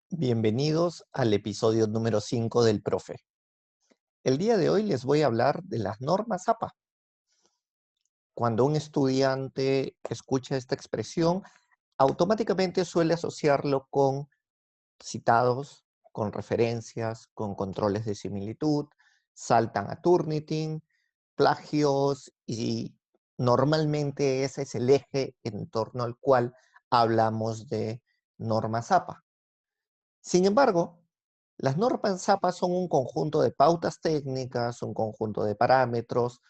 Bienvenidos al episodio número 5 del Profe. El día de hoy les voy a hablar de las normas APA. Cuando un estudiante escucha esta expresión, automáticamente suele asociarlo con citados, con referencias, con controles de similitud, saltan a Turnitin, plagios y normalmente ese es el eje en torno al cual hablamos de normas APA. Sin embargo, las normas APA son un conjunto de pautas técnicas, un conjunto de parámetros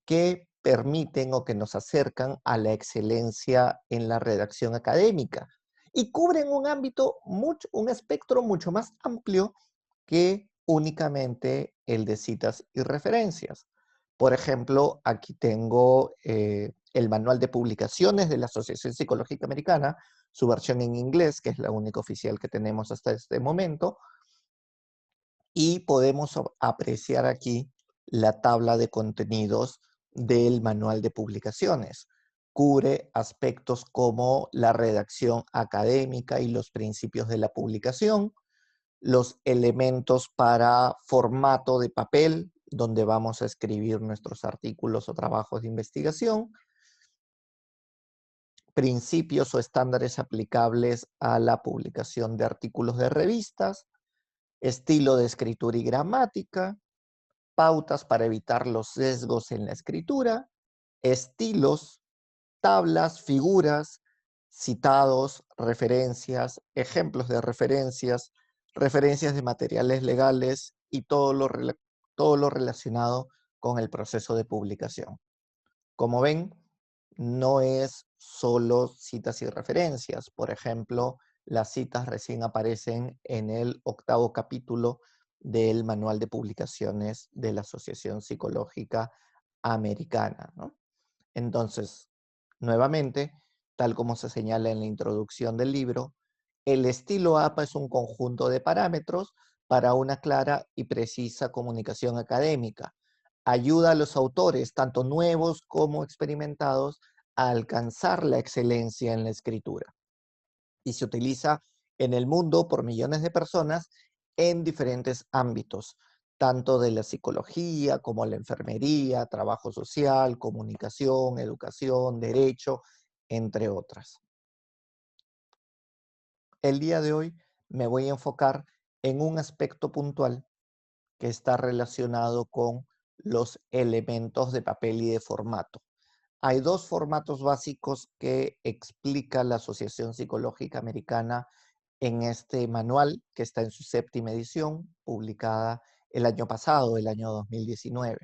que permiten o que nos acercan a la excelencia en la redacción académica y cubren un espectro mucho más amplio que únicamente el de citas y referencias. Por ejemplo, aquí tengo el manual de publicaciones de la Asociación Psicológica Americana, su versión en inglés, que es la única oficial que tenemos hasta este momento, y podemos apreciar aquí la tabla de contenidos del manual de publicaciones. Cubre aspectos como la redacción académica y los principios de la publicación, los elementos para formato de papel, donde vamos a escribir nuestros artículos o trabajos de investigación, principios o estándares aplicables a la publicación de artículos de revistas, estilo de escritura y gramática, pautas para evitar los sesgos en la escritura, estilos, tablas, figuras, citados, referencias, ejemplos de referencias, referencias de materiales legales y todo lo relacionado con el proceso de publicación. Como ven, no es solo citas y referencias. Por ejemplo, las citas recién aparecen en el 8º capítulo del Manual de Publicaciones de la Asociación Psicológica Americana, ¿no? Entonces, nuevamente, tal como se señala en la introducción del libro, el estilo APA es un conjunto de parámetros para una clara y precisa comunicación académica. Ayuda a los autores, tanto nuevos como experimentados, a alcanzar la excelencia en la escritura. Y se utiliza en el mundo por millones de personas en diferentes ámbitos, tanto de la psicología como la enfermería, trabajo social, comunicación, educación, derecho, entre otras. El día de hoy me voy a enfocar en un aspecto puntual que está relacionado con los elementos de papel y de formato. Hay dos formatos básicos que explica la Asociación Psicológica Americana en este manual, que está en su 7ª edición, publicada el año pasado, el año 2019.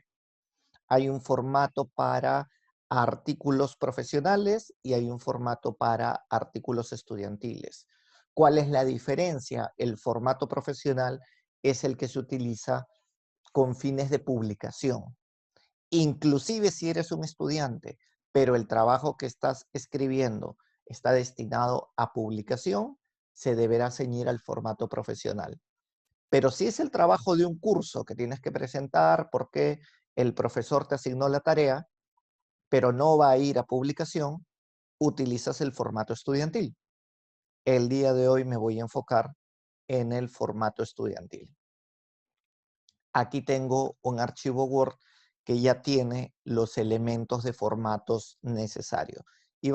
Hay un formato para artículos profesionales y hay un formato para artículos estudiantiles. ¿Cuál es la diferencia? El formato profesional es el que se utiliza con fines de publicación. Inclusive si eres un estudiante, pero el trabajo que estás escribiendo está destinado a publicación, se deberá ceñir al formato profesional. Pero si es el trabajo de un curso que tienes que presentar porque el profesor te asignó la tarea, pero no va a ir a publicación, utilizas el formato estudiantil. El día de hoy me voy a enfocar en el formato estudiantil. Aquí tengo un archivo Word que ya tiene los elementos de formatos necesarios. Y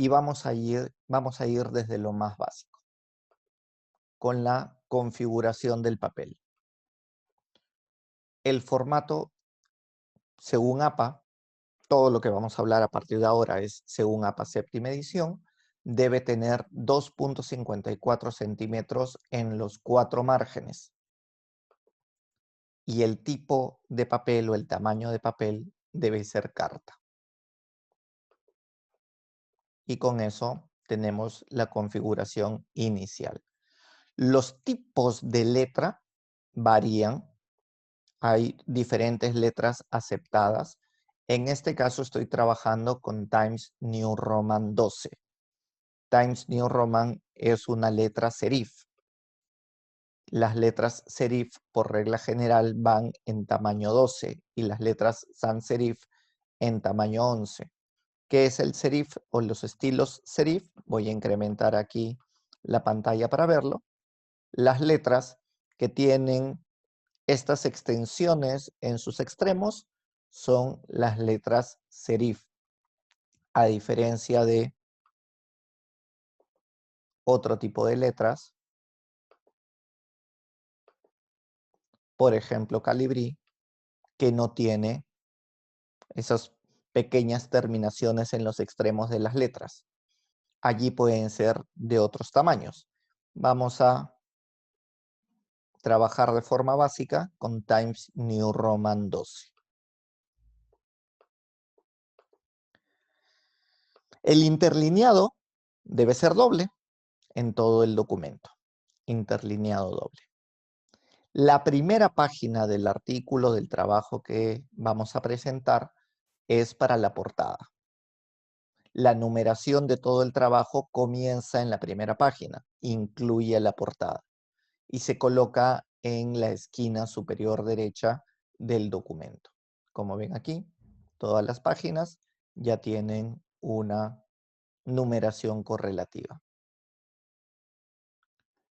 vamos a ir desde lo más básico, con la configuración del papel. El formato, según APA, todo lo que vamos a hablar a partir de ahora es según APA 7ª edición, debe tener 2.54 centímetros en los 4 márgenes. Y el tipo de papel o el tamaño de papel debe ser carta. Y con eso tenemos la configuración inicial. Los tipos de letra varían. Hay diferentes letras aceptadas. En este caso estoy trabajando con Times New Roman 12. Times New Roman es una letra serif. Las letras serif por regla general van en tamaño 12 y las letras sans serif en tamaño 11. ¿Qué es el serif o los estilos serif? Voy a incrementar aquí la pantalla para verlo. Las letras que tienen estas extensiones en sus extremos son las letras serif, a diferencia de otro tipo de letras, por ejemplo, calibrí, que no tiene esas pequeñas terminaciones en los extremos de las letras. Allí pueden ser de otros tamaños. Vamos a trabajar de forma básica con Times New Roman 12. El interlineado debe ser doble en todo el documento. Interlineado doble. La primera página del artículo del trabajo que vamos a presentar es para la portada. La numeración de todo el trabajo comienza en la primera página, incluye la portada y se coloca en la esquina superior derecha del documento. Como ven aquí, todas las páginas ya tienen una numeración correlativa.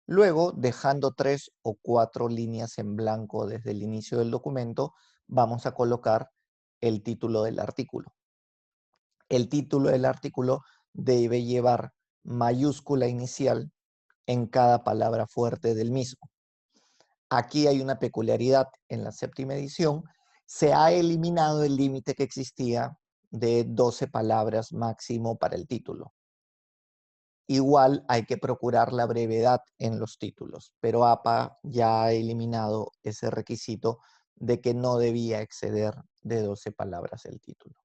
Luego, dejando 3 o 4 líneas en blanco desde el inicio del documento, vamos a colocar el título del artículo. El título del artículo debe llevar mayúscula inicial en cada palabra fuerte del mismo. Aquí hay una peculiaridad en la séptima edición. Se ha eliminado el límite que existía de 12 palabras máximo para el título. Igual hay que procurar la brevedad en los títulos, pero APA ya ha eliminado ese requisito de que no debía exceder de 12 palabras el título.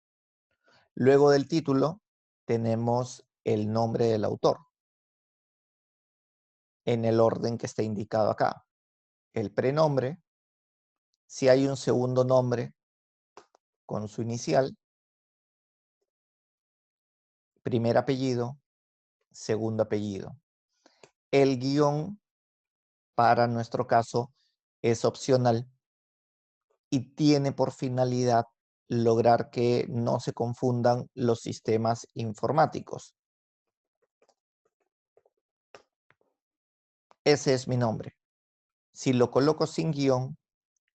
Luego del título tenemos el nombre del autor, en el orden que está indicado acá. El prenombre, si hay un segundo nombre con su inicial, primer apellido, segundo apellido. El guión, para nuestro caso, es opcional y tiene por finalidad lograr que no se confundan los sistemas informáticos. Ese es mi nombre. Si lo coloco sin guión,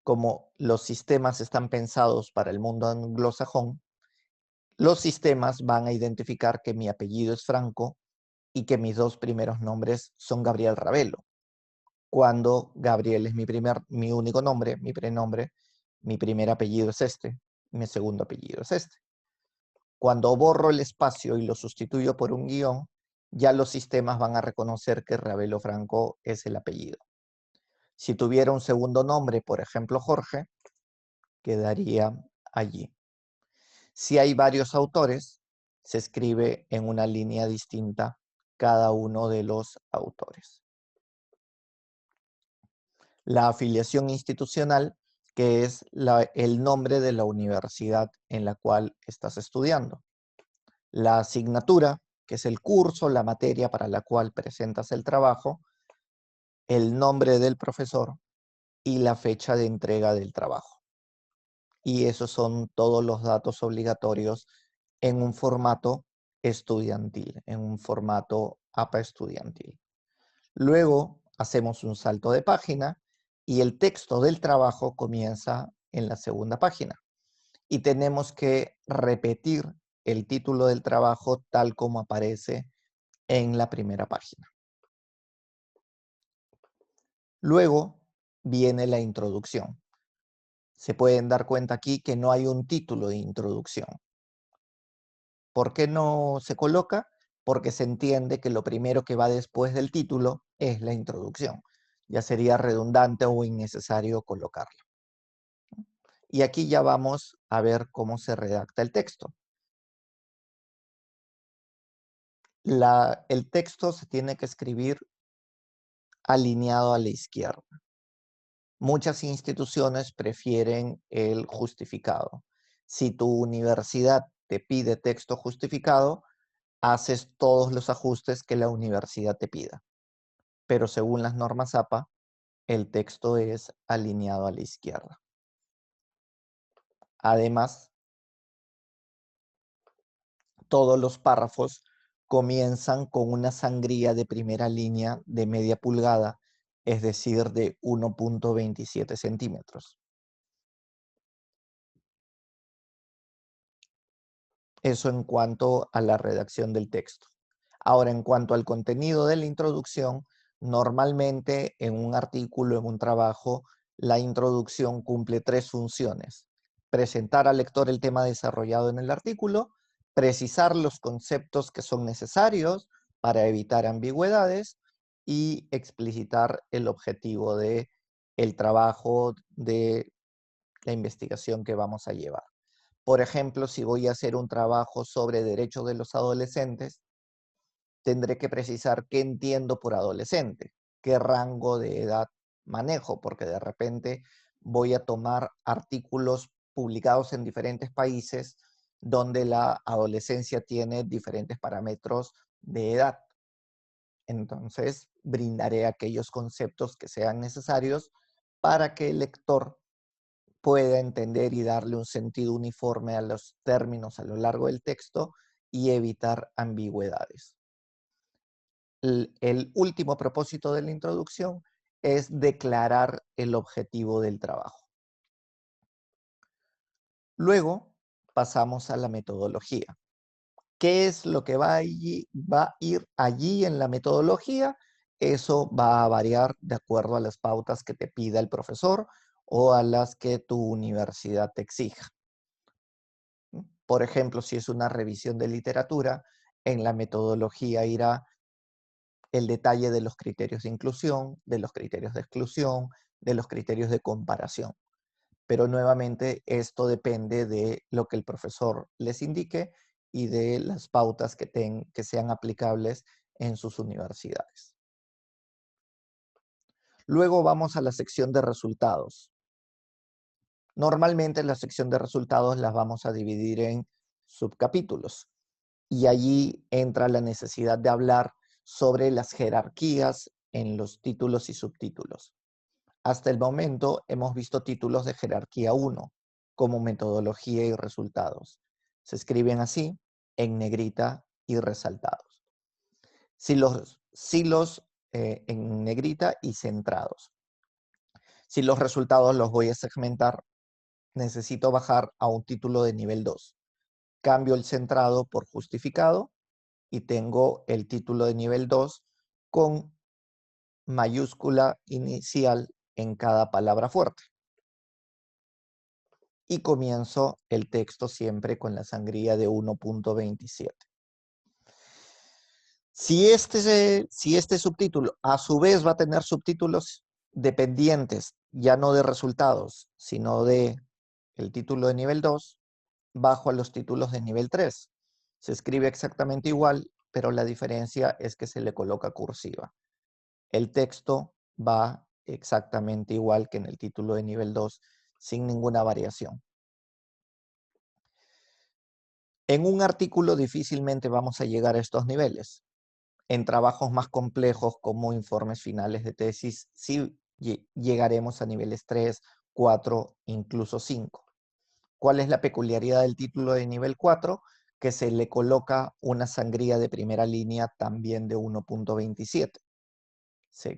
como los sistemas están pensados para el mundo anglosajón, los sistemas van a identificar que mi apellido es Franco y que mis dos primeros nombres son Gabriel Ravelo. Cuando Gabriel es mi único nombre, mi prenombre, mi primer apellido es este, mi segundo apellido es este. Cuando borro el espacio y lo sustituyo por un guión, ya los sistemas van a reconocer que Ravelo Franco es el apellido. Si tuviera un segundo nombre, por ejemplo Jorge, quedaría allí. Si hay varios autores, se escribe en una línea distinta cada uno de los autores. La afiliación institucional, que es el nombre de la universidad en la cual estás estudiando. La asignatura, que es el curso, la materia para la cual presentas el trabajo, el nombre del profesor y la fecha de entrega del trabajo. Y esos son todos los datos obligatorios en un formato estudiantil, en un formato APA estudiantil. Luego hacemos un salto de página y el texto del trabajo comienza en la segunda página. Y tenemos que repetir el título del trabajo tal como aparece en la primera página. Luego viene la introducción. Se pueden dar cuenta aquí que no hay un título de introducción. ¿Por qué no se coloca? Porque se entiende que lo primero que va después del título es la introducción. Ya sería redundante o innecesario colocarlo. Y aquí ya vamos a ver cómo se redacta el texto. El texto se tiene que escribir alineado a la izquierda. Muchas instituciones prefieren el justificado. Si tu universidad te pide texto justificado, haces todos los ajustes que la universidad te pida. Pero según las normas APA, el texto es alineado a la izquierda. Además, todos los párrafos comienzan con una sangría de primera línea de media pulgada, es decir, de 1,27 centímetros. Eso en cuanto a la redacción del texto. Ahora, en cuanto al contenido de la introducción, normalmente en un artículo, en un trabajo, la introducción cumple tres funciones: presentar al lector el tema desarrollado en el artículo, precisar los conceptos que son necesarios para evitar ambigüedades y explicitar el objetivo de el trabajo, de la investigación que vamos a llevar. Por ejemplo, si voy a hacer un trabajo sobre derechos de los adolescentes, tendré que precisar qué entiendo por adolescente, qué rango de edad manejo, porque de repente voy a tomar artículos publicados en diferentes países donde la adolescencia tiene diferentes parámetros de edad. Entonces, brindaré aquellos conceptos que sean necesarios para que el lector pueda entender y darle un sentido uniforme a los términos a lo largo del texto y evitar ambigüedades. El último propósito de la introducción es declarar el objetivo del trabajo. Luego pasamos a la metodología. ¿Qué es lo que va a ir allí en la metodología? Eso va a variar de acuerdo a las pautas que te pida el profesor o a las que tu universidad te exija. Por ejemplo, si es una revisión de literatura, en la metodología irá el detalle de los criterios de inclusión, de los criterios de exclusión, de los criterios de comparación. Pero nuevamente esto depende de lo que el profesor les indique y de las pautas que sean aplicables en sus universidades. Luego vamos a la sección de resultados. Normalmente la sección de resultados las vamos a dividir en subcapítulos y allí entra la necesidad de hablar sobre las jerarquías en los títulos y subtítulos. Hasta el momento hemos visto títulos de jerarquía 1 como metodología y resultados. Se escriben así en negrita y resaltados. Silos en negrita y centrados. Si los resultados los voy a segmentar, necesito bajar a un título de nivel 2. Cambio el centrado por justificado y tengo el título de nivel 2 con mayúscula inicial en cada palabra fuerte. Y comienzo el texto siempre con la sangría de 1,27. Si este subtítulo a su vez va a tener subtítulos dependientes, ya no de resultados, sino de el título de nivel 2, bajo a los títulos de nivel 3. Se escribe exactamente igual, pero la diferencia es que se le coloca cursiva. El texto va exactamente igual que en el título de nivel 2, sin ninguna variación. En un artículo difícilmente vamos a llegar a estos niveles. En trabajos más complejos como informes finales de tesis, sí llegaremos a niveles 3, 4, incluso 5. ¿Cuál es la peculiaridad del título de nivel 4? Que se le coloca una sangría de primera línea también de 1,27.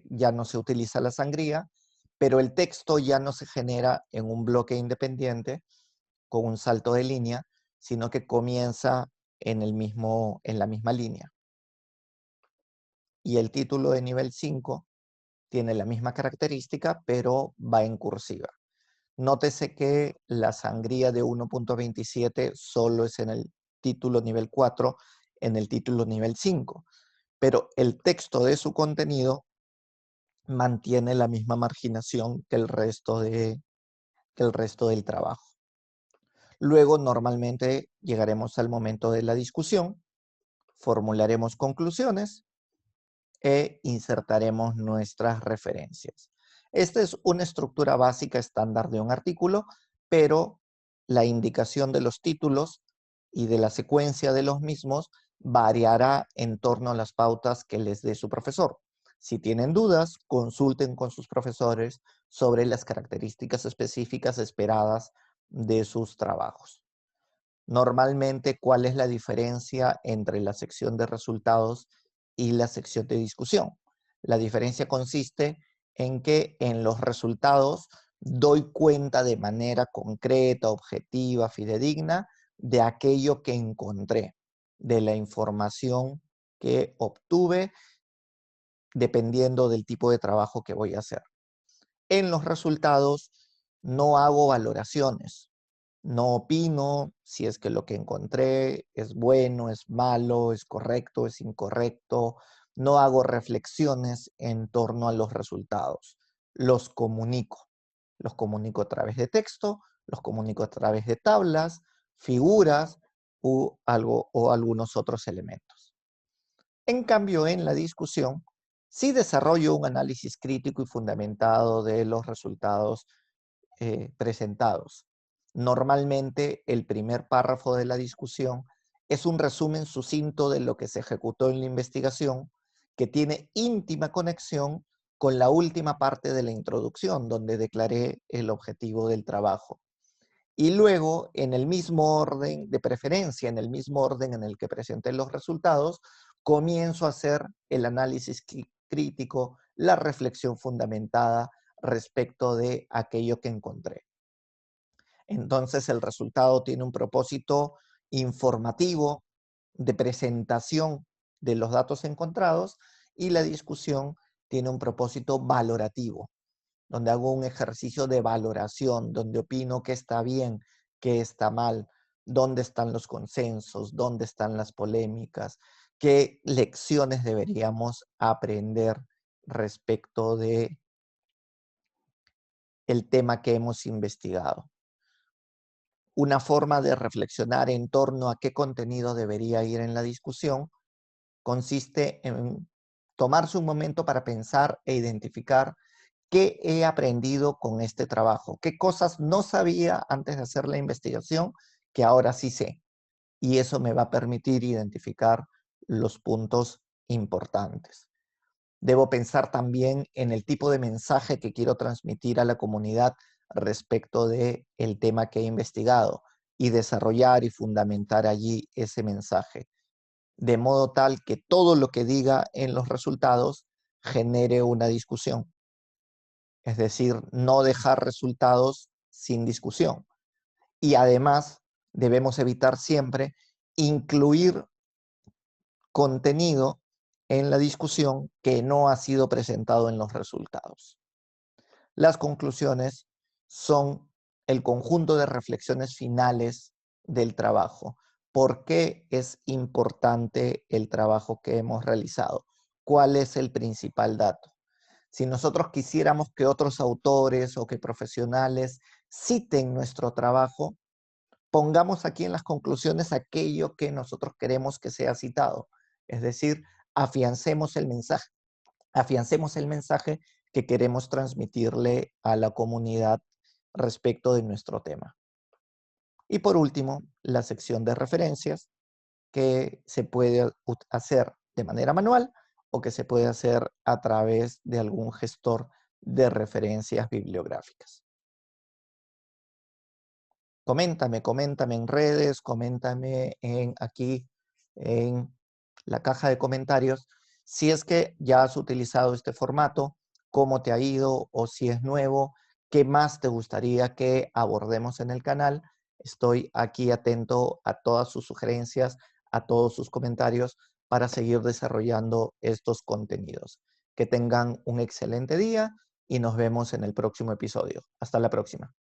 Ya no se utiliza la sangría, pero el texto ya no se genera en un bloque independiente con un salto de línea, sino que comienza en la misma línea. Y el título de nivel 5 tiene la misma característica, pero va en cursiva. Nótese que la sangría de 1,27 solo es en el título nivel 4, en el título nivel 5, pero el texto de su contenido mantiene la misma marginación que el resto del trabajo. Luego, normalmente, llegaremos al momento de la discusión, formularemos conclusiones e insertaremos nuestras referencias. Esta es una estructura básica estándar de un artículo, pero la indicación de los títulos y de la secuencia de los mismos variará en torno a las pautas que les dé su profesor. Si tienen dudas, consulten con sus profesores sobre las características específicas esperadas de sus trabajos. Normalmente, ¿cuál es la diferencia entre la sección de resultados y la sección de discusión? La diferencia consiste en que en los resultados doy cuenta de manera concreta, objetiva, fidedigna, de aquello que encontré, de la información que obtuve, dependiendo del tipo de trabajo que voy a hacer. En los resultados no hago valoraciones, no opino si es que lo que encontré es bueno, es malo, es correcto, es incorrecto, no hago reflexiones en torno a los resultados, los comunico. Los comunico a través de texto, los comunico a través de tablas, figuras o algunos otros elementos. En cambio, en la discusión, sí desarrollo un análisis crítico y fundamentado de los resultados presentados. Normalmente, el primer párrafo de la discusión es un resumen sucinto de lo que se ejecutó en la investigación, que tiene íntima conexión con la última parte de la introducción, donde declaré el objetivo del trabajo. Y luego, en el mismo orden, de preferencia, en el mismo orden en el que presenté los resultados, comienzo a hacer el análisis crítico, la reflexión fundamentada respecto de aquello que encontré. Entonces, el resultado tiene un propósito informativo de presentación de los datos encontrados y la discusión tiene un propósito valorativo, donde hago un ejercicio de valoración, donde opino qué está bien, qué está mal, dónde están los consensos, dónde están las polémicas, qué lecciones deberíamos aprender respecto de el tema que hemos investigado. Una forma de reflexionar en torno a qué contenido debería ir en la discusión consiste en tomarse un momento para pensar e identificar qué he aprendido con este trabajo, qué cosas no sabía antes de hacer la investigación que ahora sí sé. Y eso me va a permitir identificar los puntos importantes. Debo pensar también en el tipo de mensaje que quiero transmitir a la comunidad respecto de el tema que he investigado y desarrollar y fundamentar allí ese mensaje, de modo tal que todo lo que diga en los resultados genere una discusión. Es decir, no dejar resultados sin discusión. Y además debemos evitar siempre incluir contenido en la discusión que no ha sido presentado en los resultados. Las conclusiones son el conjunto de reflexiones finales del trabajo. ¿Por qué es importante el trabajo que hemos realizado? ¿Cuál es el principal dato? Si nosotros quisiéramos que otros autores o que profesionales citen nuestro trabajo, pongamos aquí en las conclusiones aquello que nosotros queremos que sea citado. Es decir, afiancemos el mensaje que queremos transmitirle a la comunidad respecto de nuestro tema. Y por último, la sección de referencias, que se puede hacer de manera manual o que se puede hacer a través de algún gestor de referencias bibliográficas. Coméntame en redes, coméntame aquí en la caja de comentarios si es que ya has utilizado este formato, cómo te ha ido o si es nuevo, qué más te gustaría que abordemos en el canal. Estoy aquí atento a todas sus sugerencias, a todos sus comentarios para seguir desarrollando estos contenidos. Que tengan un excelente día y nos vemos en el próximo episodio. Hasta la próxima.